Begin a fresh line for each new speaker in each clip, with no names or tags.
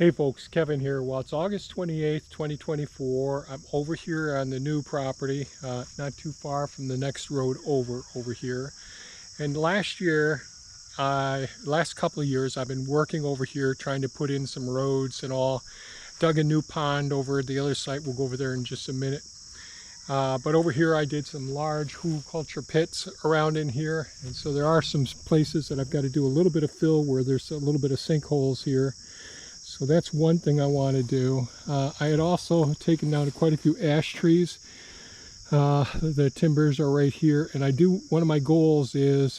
Hey folks, Kevin here. Well, it's August 28th, 2024. I'm over here on the new property, not too far from the next road over here. And last couple of years, I've been working over here trying to put in some roads and all. Dug a new pond over at the other site. We'll go over there in just a minute. But over here, I did some large culture pits around in here. And so there are some places that I've got to do a little bit of fill where there's a little bit of sinkholes here. So that's one thing I want to do. I had also taken down quite a few ash trees. The timbers are right here, and one of my goals is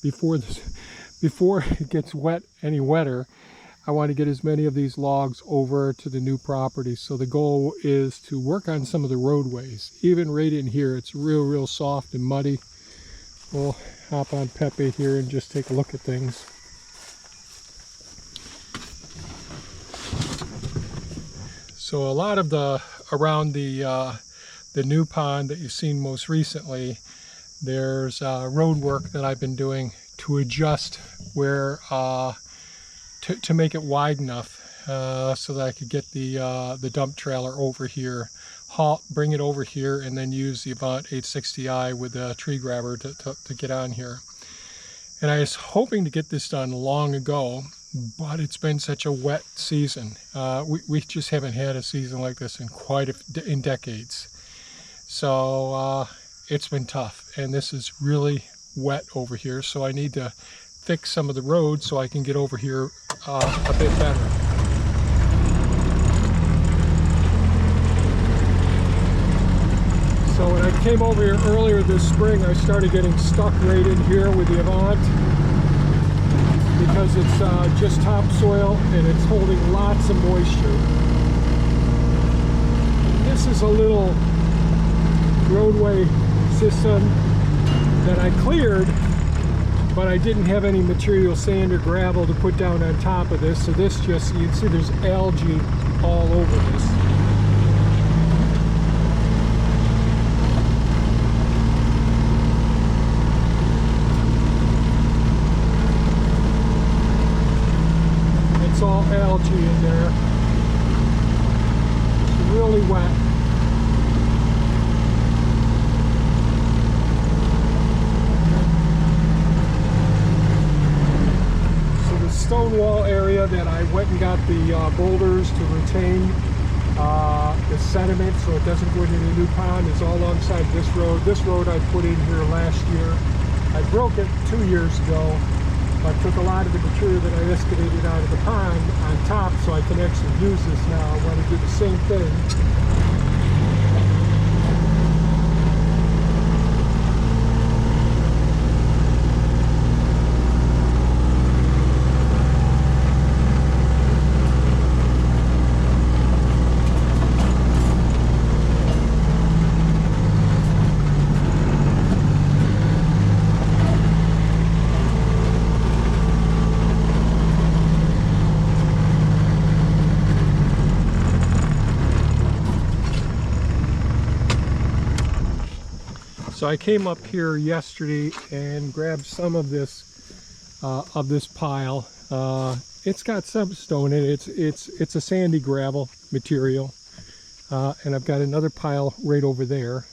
before it gets any wetter, I want to get as many of these logs over to the new property. So the goal is to work on some of the roadways. Even right in here, it's real soft and muddy. We'll hop on Pepe here and just take a look at things. So a lot of around the new pond that you've seen most recently, there's road work that I've been doing to adjust where to make it wide enough so that I could get the dump trailer over here, bring it over here, and then use the Avant 860i with a tree grabber to get on here. And I was hoping to get this done long ago, but it's been such a wet season. We just haven't had a season like this in decades. So it's been tough, and this is really wet over here. So I need to fix some of the roads so I can get over here a bit better. So when I came over here earlier this spring, I started getting stuck right in here with the Avant, because it's just topsoil and it's holding lots of moisture. This is a little roadway system that I cleared, but I didn't have any material, sand or gravel, to put down on top of this. So this you can see there's algae all over this. It's all algae in there. It's really wet. So the stone wall area that I went and got the boulders to retain the sediment so it doesn't go into the new pond is all alongside this road. This road I put in here last year. I broke it 2 years ago. I took a lot of the material that I excavated out of the pond on top, so I can actually use this now. I want to do the same thing. So I came up here yesterday and grabbed some of this pile. It's got some stone in it. It's a sandy gravel material, and I've got another pile right over there.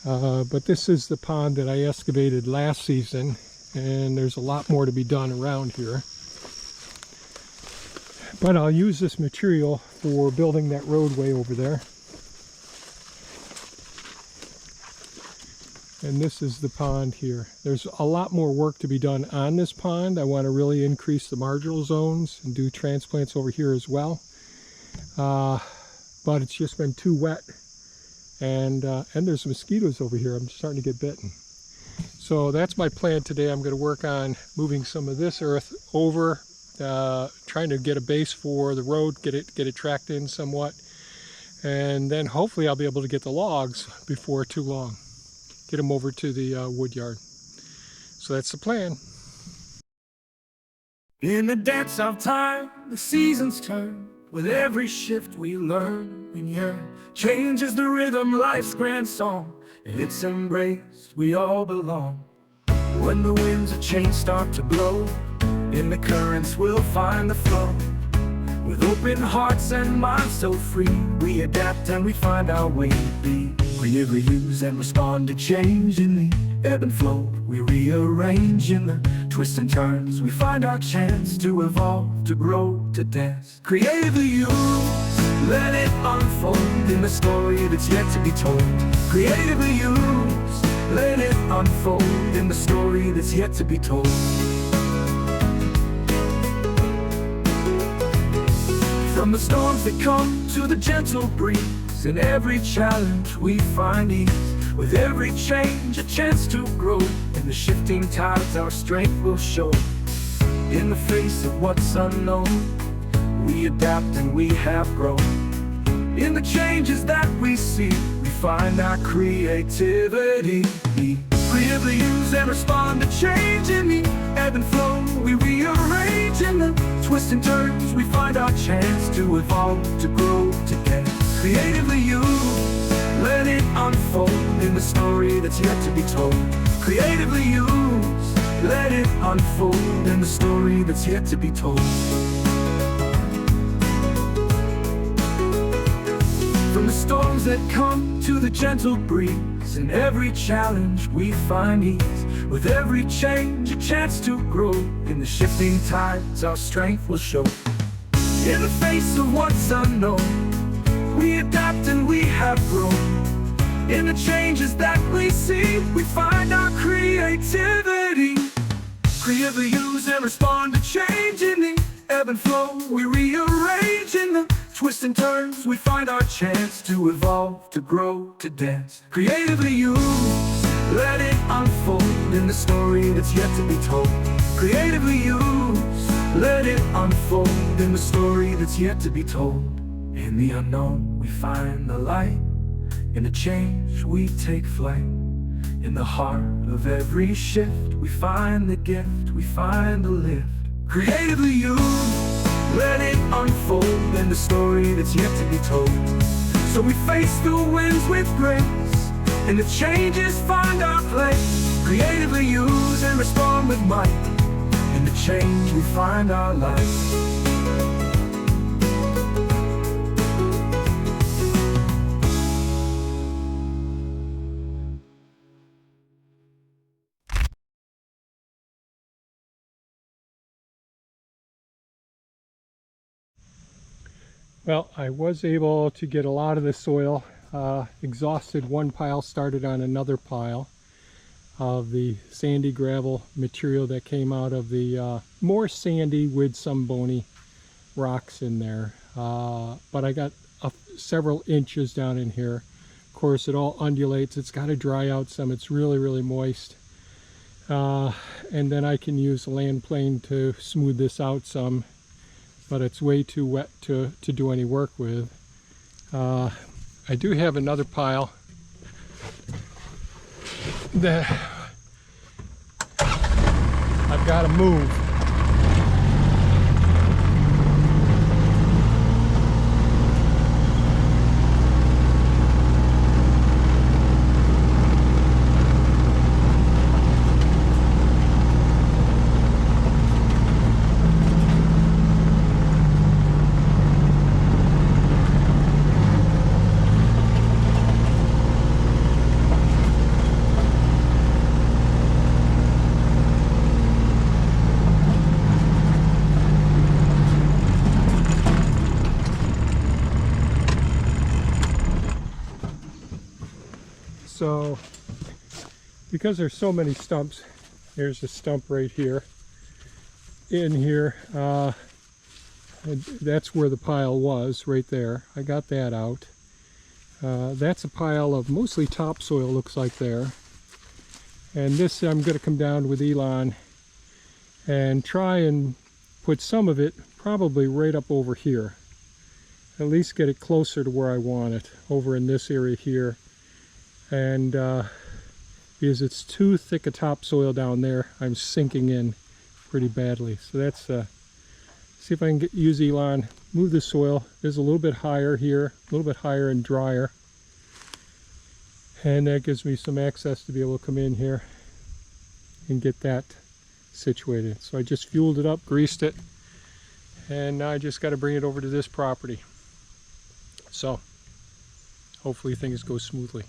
But this is the pond that I excavated last season, and there's a lot more to be done around here. But I'll use this material for building that roadway over there. And this is the pond here. There's a lot more work to be done on this pond. I want to really increase the marginal zones and do transplants over here as well. But it's just been too wet. And there's mosquitoes over here. I'm starting to get bitten. So that's my plan today. I'm going to work on moving some of this earth over, trying to get a base for the road, get it tracked in somewhat. And then hopefully I'll be able to get the logs before too long. Get them over to the wood yard. So that's the plan.
In the dance of time, the seasons turn. With every shift we learn and yearn. Change is the rhythm, life's grand song. In its embrace, we all belong. When the winds of change start to blow, in the currents we'll find the flow. With open hearts and minds so free, we adapt and we find our way to be. Creatively use and respond to change in the ebb and flow. We rearrange in the twists and turns. We find our chance to evolve, to grow, to dance. Creatively use, let it unfold in the story that's yet to be told. Creatively use, let it unfold in the story that's yet to be told. From the storms that come to the gentle breeze, in every challenge we find ease. With every change, a chance to grow. In the shifting tides, our strength will show. In the face of what's unknown, we adapt and we have grown. In the changes that we see, we find our creativity. Creatively use and respond to change in the ebb and flow. We rearrange in the twists and turns. We find our chance to evolve, to grow, to dance. Creatively use, let it unfold in the story that's yet to be told. Creatively use, let it unfold in the story that's yet to be told. From the storms that come to the gentle breeze, in every challenge we find ease. With every change, a chance to grow. In the shifting tides, our strength will show. In the face of what's unknown, we adapt and we have grown. In the changes that we see, we find our creativity. Creatively use and respond to change in the ebb and flow. We rearrange in the twists and turns. We find our chance to evolve, to grow, to dance. Creatively use, let it unfold in the story that's yet to be told. Creatively use, let it unfold in the story that's yet to be told. In the unknown we find the light. In the change we take flight. In the heart of every shift we find the gift, we find the lift. Creatively use, let it unfold in the story that's yet to be told. So we face the winds with grace. In the changes find our place. Creatively use and respond with might. In the change we find our life.
Well, I was able to get a lot of the soil exhausted one pile, started on another pile of the sandy gravel material that came out of the more sandy with some bony rocks in there. But I got several inches down in here. Of course, it all undulates. It's got to dry out some. It's really, really moist. And then I can use a land plane to smooth this out some, but it's way too wet to do any work with. I do have another pile that I've got to move. So, because there's so many stumps, there's a stump right here, in here, that's where the pile was, right there. I got that out. That's a pile of mostly topsoil, looks like there. And this I'm going to come down with Elon and try and put some of it probably right up over here. At least get it closer to where I want it, over in this area here. And because it's too thick a topsoil down there, I'm sinking in pretty badly. So that's see if I can use Elon, move the soil. It's a little bit higher here, a little bit higher and drier, and that gives me some access to be able to come in here and get that situated. So I just fueled it up, greased it, and now I just got to bring it over to this property. So hopefully things go smoothly.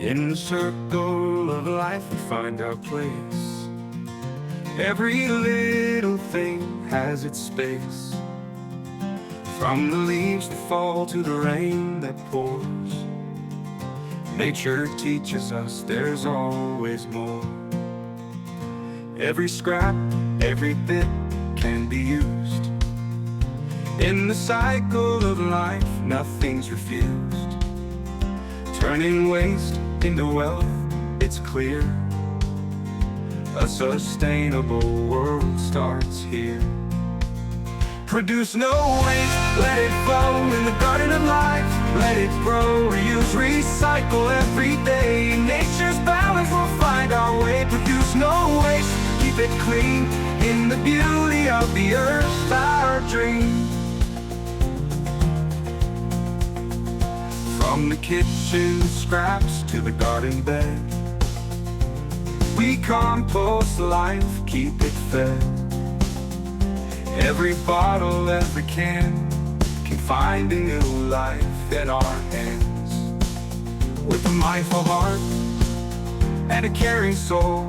In the circle of life we find our place. Every little thing has its space. From the leaves that fall to the rain that pours, nature teaches us there's always more. Every scrap, every bit can be used. In the cycle of life, nothing's refused. Turning waste into wealth, it's clear. A sustainable world starts here. Produce no waste, let it flow in the garden of life. Let it grow, reuse, recycle every day. In nature's balance we'll find our way. Produce no waste, keep it clean. In the beauty of the earth, our dream. From the kitchen scraps to the garden bed, we compost life, keep it fed. Every bottle, every can find a new life in our hands. With a mindful heart and a caring soul,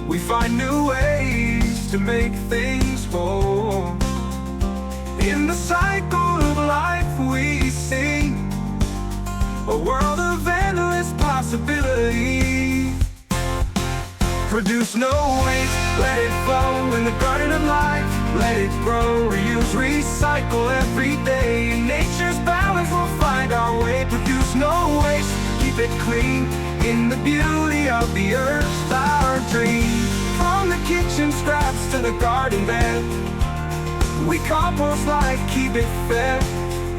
we find new ways to make things whole. In the cycle of life we sing a world of endless possibility. Produce no waste, let it flow in the garden of life. Let it grow, reuse, recycle every day. In nature's balance we'll find our way. Produce no waste, keep it clean. In the beauty of the earth, our dream. From the kitchen scraps to the garden bed, we compost life, keep it fed.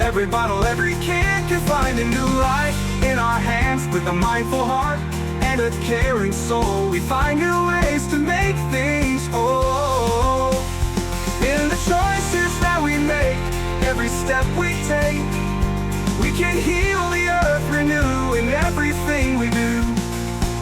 Every bottle, every can find a new life in our hands. With a mindful heart and a caring soul, we find new ways to make things whole. In the choices that we make, every step we take, we can heal the earth, renew in everything we do.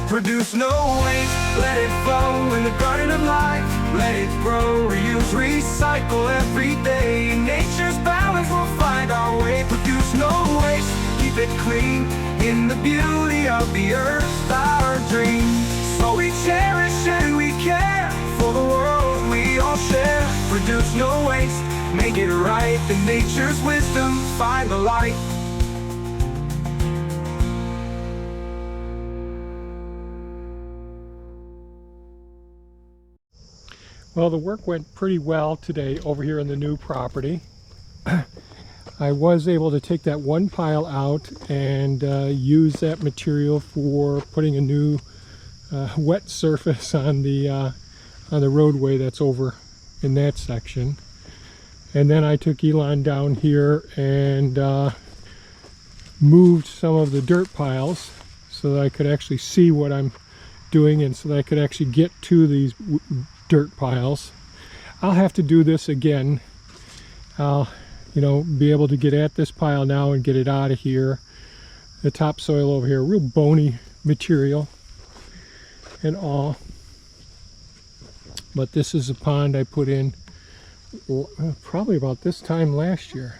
Produce no waste, let it flow in the garden of life. Let it grow, reuse, recycle every day. In nature's balance we'll find our way. Produce no waste, keep it clean. In the beauty of the earth, our dream. So we cherish and we care for the world we all share. Produce no waste, make it right. In nature's wisdom, find the light.
Well, the work went pretty well today over here on the new property. I was able to take that one pile out and use that material for putting a new wet surface on the roadway that's over in that section. And then I took Elon down here and moved some of the dirt piles so that I could actually see what I'm doing and so that I could actually get to these dirt piles. I'll have to do this again. I'll, be able to get at this pile now and get it out of here. The topsoil over here, real bony material and all. But this is a pond I put in probably about this time last year.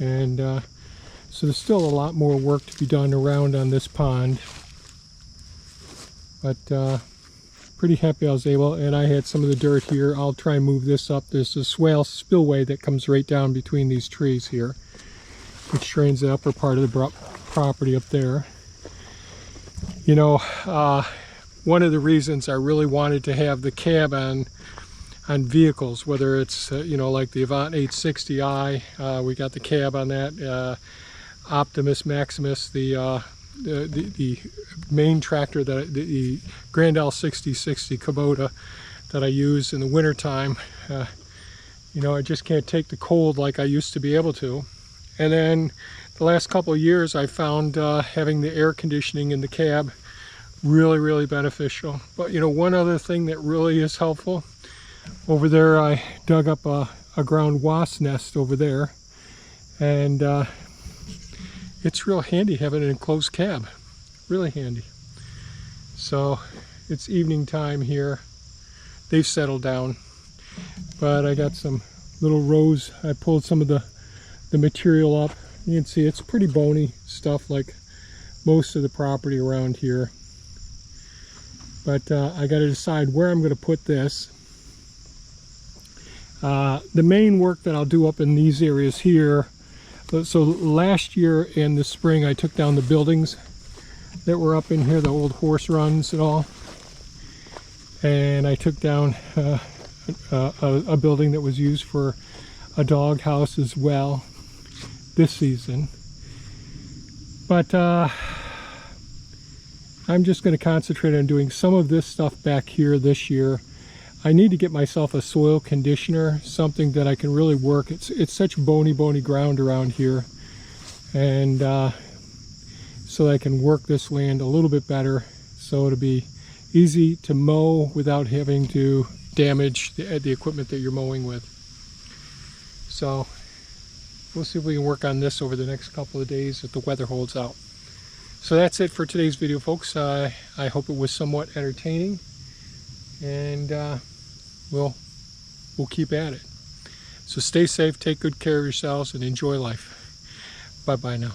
And so there's still a lot more work to be done around on this pond. But pretty happy I was able, and I had some of the dirt here. I'll try and move this up. There's a swale spillway that comes right down between these trees here. which drains the upper part of the property up there. You know, one of the reasons I really wanted to have the cab on vehicles, whether it's you know, like the Avant 860i, we got the cab on that, Optimus Maximus, the main tractor, that the Grand L 6060 Kubota that I use in the wintertime. You know, I just can't take the cold like I used to be able to. And then the last couple of years I found having the air conditioning in the cab really beneficial. But you know, one other thing that really is helpful, over there I dug up a ground wasp nest over there, and it's real handy having an enclosed cab, really handy. So it's evening time here, they've settled down, but I got some little rows. I pulled some of the material up. You can see it's pretty bony stuff like most of the property around here. But I got to decide where I'm going to put this. The main work that I'll do up in these areas here, so last year in the spring I took down the buildings that were up in here, the old horse runs and all, and I took down a building that was used for a dog house as well this season. But I'm just going to concentrate on doing some of this stuff back here this year. I need to get myself a soil conditioner, something that I can really work. It's such bony ground around here, and so that I can work this land a little bit better, so it'll be easy to mow without having to damage the equipment that you're mowing with. So we'll see if we can work on this over the next couple of days if the weather holds out. So that's it for today's video, folks. I hope it was somewhat entertaining, and we'll keep at it. So stay safe, take good care of yourselves, and enjoy life. Bye-bye now.